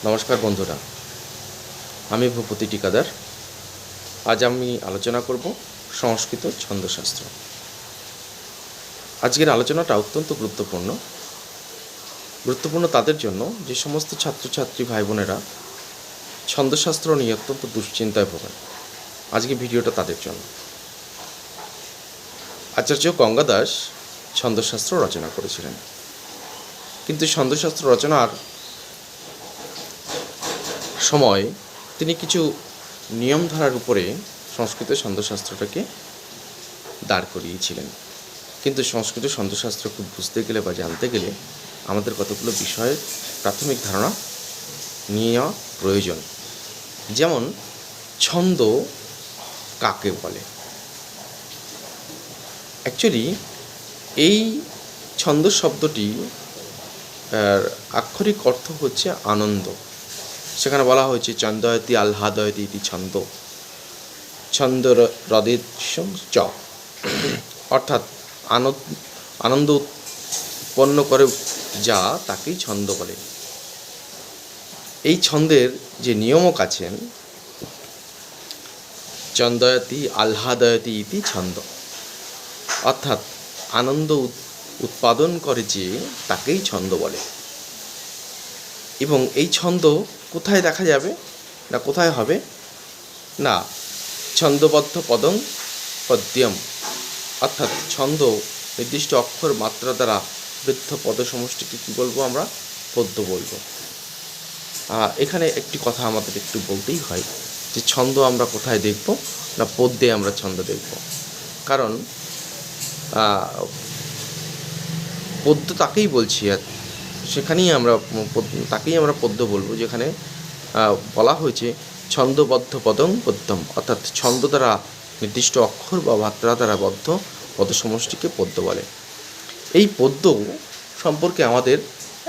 নমস্কার বন্ধুরা, আমি ভূপতি টিকাদার। আজ আমি আলোচনা করব সংস্কৃত ছন্দশাস্ত্র। আজকের আলোচনাটা অত্যন্ত গুরুত্বপূর্ণ তাদের জন্য যে সমস্ত ছাত্রছাত্রী ভাই বোনেরা ছন্দশাস্ত্র নিয়ে অত্যন্ত দুশ্চিন্তায় ভোগেন। আজকে ভিডিওটা তাদের জন্য। আচার্য গঙ্গা দাস ছন্দশাস্ত্র রচনা করেছিলেন, কিন্তু ছন্দশাস্ত্র রচনার সময় তিনি কিছু নিয়মধারার উপরে সংস্কৃত ছন্দশাস্ত্রটাকে দাঁড় করিয়েছিলেন। কিন্তু সংস্কৃত ছন্দশাস্ত্র খুব বুঝতে গেলে বা জানতে গেলে আমাদের কতগুলো বিষয়ের প্রাথমিক ধারণা নিয়ে নেওয়া প্রয়োজন। যেমন ছন্দ কাকে বলে। অ্যাকচুয়ালি এই ছন্দ শব্দটি আক্ষরিক অর্থ হচ্ছে আনন্দ। সেখানে বলা হয়েছে চন্দয়তি আহ্লাদয়তি ইতি ছন্দ, ছন্দ হ্রদেশং চ, অর্থাৎ আনন্দ উৎপন্ন করে যা তাকেই ছন্দ বলে। এই ছন্দের যে নিয়মক আছেন, চন্দয়তি আহ্লাদয়তি ইতি ছন্দ, অর্থাৎ আনন্দ উৎপাদন করে যে তাকেই ছন্দ বলে। এবং এই ছন্দ কোথায় দেখা যাবে না কোথায় হবে না, ছন্দবদ্ধ পদং পদ্যম, অর্থাৎ ছন্দ নির্দিষ্ট অক্ষর মাত্রা দ্বারা বৃদ্ধ পদ সমষ্টিকে কী বলবো আমরা, পদ্য বলবো। এখানে একটি কথা আমাদের একটু বলতেই হয় যে ছন্দ আমরা কোথায় দেখব না, পদ্যে আমরা ছন্দ দেখব। কারণ পদ্য তাকেই বলছি, সেখানেই তাকেই আমরা পদ্য বলবো যেখানে বলা হয়েছে ছন্দবদ্ধ পদং পদ্যম, অর্থাৎ ছন্দ দ্বারা নির্দিষ্ট অক্ষর বা মাত্রা দ্বারা বদ্ধ পদ সমষ্টিকে পদ্য বলে। এই পদ্য সম্পর্কে আমাদের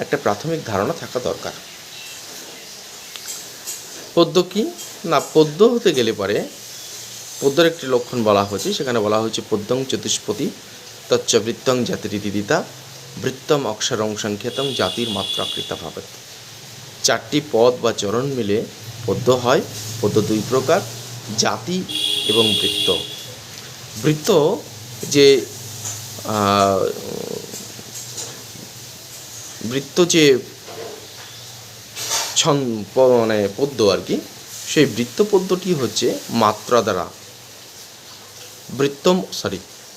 একটা প্রাথমিক ধারণা থাকা দরকার। পদ্য কি না, পদ্য হতে গেলে পরে পদ্যের একটি লক্ষণ বলা হয়েছে। সেখানে বলা হয়েছে পদ্যং চতুষ্পতি তচ্চ বৃত্তং জাতিরিতি দিতা বৃত্তম অক্ষরং সংখ্যাতং জাতির মাত্রাকৃতা ভাবেত। 4টি পদ বা চরণ মিলে পদ্য হয়। পদ্য 2 প্রকার, জাতি এবং বৃত্ত। বৃত্ত যে পদ্য আর কি, সেই বৃত্ত পদ্যটি হচ্ছে মাত্রা দ্বারা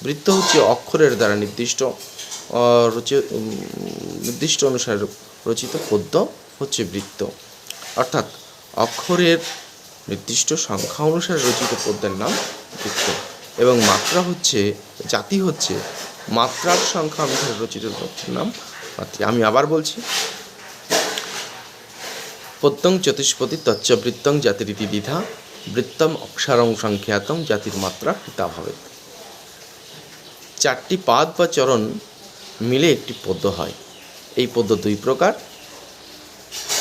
বৃত্ত হচ্ছে অক্ষরের দ্বারা নির্দিষ্ট অনুসারে রচিত পদ্য হচ্ছে বৃত্ত, অর্থাৎ অক্ষরের নির্দিষ্ট সংখ্যা অনুসারে রচিত পদ্যের নাম বৃত্ত। এবং মাত্রা হচ্ছে, জাতি হচ্ছে মাত্রার সংখ্যা অনুসারে রচিত পদ্যের নাম মাতৃ। আমি আবার বলছি, পদ্যং চতুষ্পতি তচ্চ বৃত্তং জাতিরিতি দ্বিধা বৃত্তম অক্ষরং সংখ্যাতং জাতির মাত্রা কৃতা ভবেৎ। 4টি পাদ বা চরণ মিলে একটি পদ্য হয়। এই পদ্য 2 প্রকার।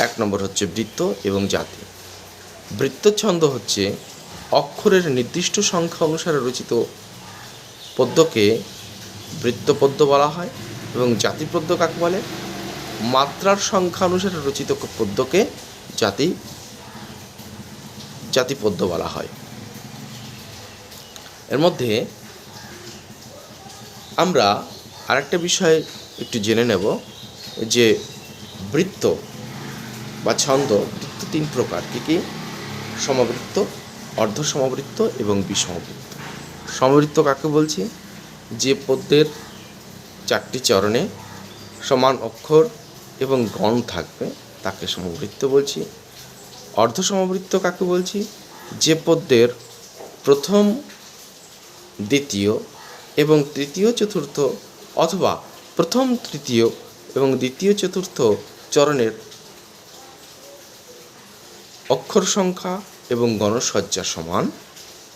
1 নম্বর হচ্ছে বৃত্ত এবং জাতি। বৃত্ত ছন্দ হচ্ছে অক্ষরের নির্দিষ্ট সংখ্যা অনুসারে রচিত পদ্যকে বৃত্ত পদ্য বলা হয়। এবং জাতি পদ্য কাকে বলে, মাত্রার সংখ্যা অনুসারে রচিত পদ্যকে জাতি পদ্য বলা হয়। এর মধ্যে আমরা আরেকটা বিষয় একটু জেনে নেব যে বৃত্ত বা ছন্দ, বৃত্ত 3 প্রকার। কি? সমবৃত্ত, অর্ধ সমবৃত্ত এবং বিষমবৃত্ত। সমবৃত্ত কাকে বলছি, যে পদ্যের 4টি চরণে সমান অক্ষর এবং গণ থাকবে তাকে সমবৃত্ত বলছি। অর্ধ সমবৃত্ত কাকে বলছি, যে পদ্যের প্রথম, দ্বিতীয় এবং তৃতীয় চতুর্থ, অথবা প্রথম, তৃতীয় এবং দ্বিতীয় চতুর্থ চরণের অক্ষর সংখ্যা এবং গণসজ্জা সমান,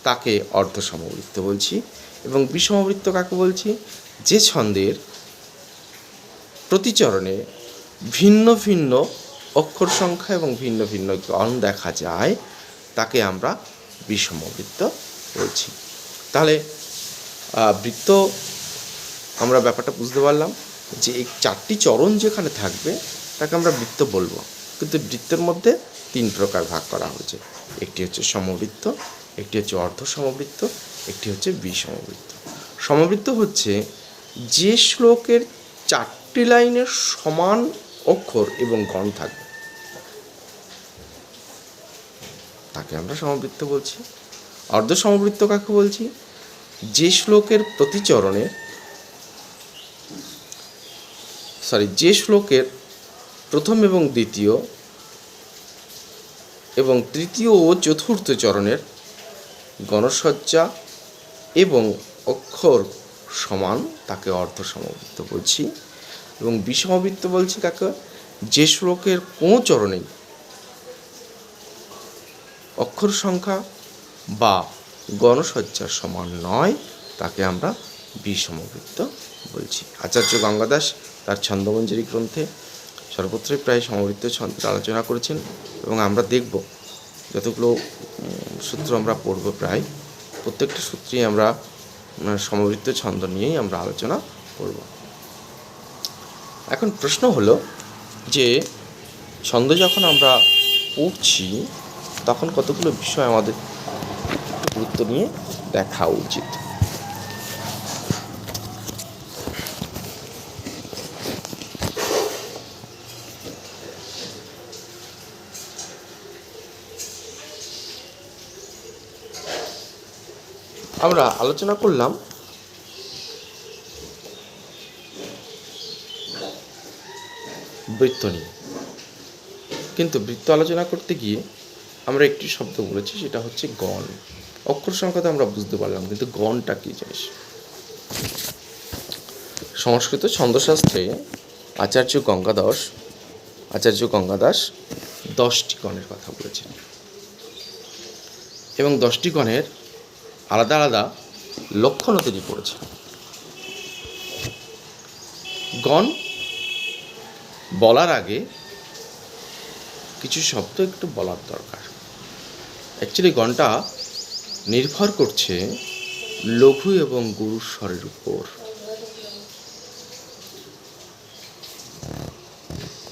তাকে অর্ধ সমবৃত্ত বলছি। এবং বিষমবৃত্ত কাকে বলছি, যে ছন্দের প্রতি চরণে ভিন্ন ভিন্ন অক্ষর সংখ্যা এবং ভিন্ন ভিন্ন গণ দেখা যায়, তাকে আমরা বিষমবৃত্ত বলছি। তাহলে বৃত্ত আমরা ব্যাপারটা বুঝতে পারলাম যে এই 4টি চরণ যেখানে থাকবে তাকে আমরা বৃত্ত বলবো। কিন্তু বৃত্তের মধ্যে 3 প্রকার ভাগ করা হয়েছে। একটি হচ্ছে সমবৃত্ত, একটি হচ্ছে অর্ধ সমবৃত্ত, একটি হচ্ছে বিষমবৃত্ত। সমবৃত্ত হচ্ছে যে শ্লোকের 4টি লাইনের সমান অক্ষর এবং গণ থাকবে তাকে আমরা সমবৃত্ত বলছি। অর্ধ সমবৃত্ত কাকে বলছি? যে শ্লোকের প্রতি চরণে যে শ্লোকের প্রথম এবং দ্বিতীয় এবং তৃতীয় ও চতুর্থ চরণের গণসজ্জা এবং অক্ষর সমান তাকে অর্ধ সমবৃত্ত বলছি। এবং বিষমবৃত্ত বলছি কাকে? যে শ্লোকের কোনো চরণেই অক্ষর সংখ্যা বা গণসজ্জার সমান নয় তাকে আমরা বিষমবৃত্ত বলছি। আচার্য গঙ্গাদাস তার ছন্দমঞ্জরি গ্রন্থে সর্বত্রই প্রায় সমবৃত্ত ছন্দের আলোচনা করেছেন এবং আমরা দেখব যতগুলো সূত্র আমরা পড়ব প্রায় প্রত্যেকটা সূত্রেই আমরা সমবৃত্ত ছন্দ নিয়েই আমরা আলোচনা করব। এখন প্রশ্ন হলো যে ছন্দ যখন আমরা পড়ছি তখন কতগুলো বিষয় আমাদের একটু গুরুত্ব নিয়ে দেখা উচিত। আমরা আলোচনা করলাম বৃত্ত নিয়ে, কিন্তু বৃত্ত আলোচনা করতে গিয়ে আমরা একটি শব্দ বলেছি, সেটা হচ্ছে গণ। অক্ষর সংখ্যা তো আমরা বুঝতে পারলাম, কিন্তু গণটা কী জিনিস? সংস্কৃত ছন্দশাস্ত্রে আচার্য গঙ্গাদাস 10টি গণের কথা বলেছেন এবং 10টি গণের আলাদা আলাদা লক্ষণও তিনি করেছেন। গণ বলার আগে কিছু শব্দ একটু বলার দরকার। অ্যাকচুয়ালি গণটা নির্ভর করছে লঘু এবং গুরু স্বরের উপর।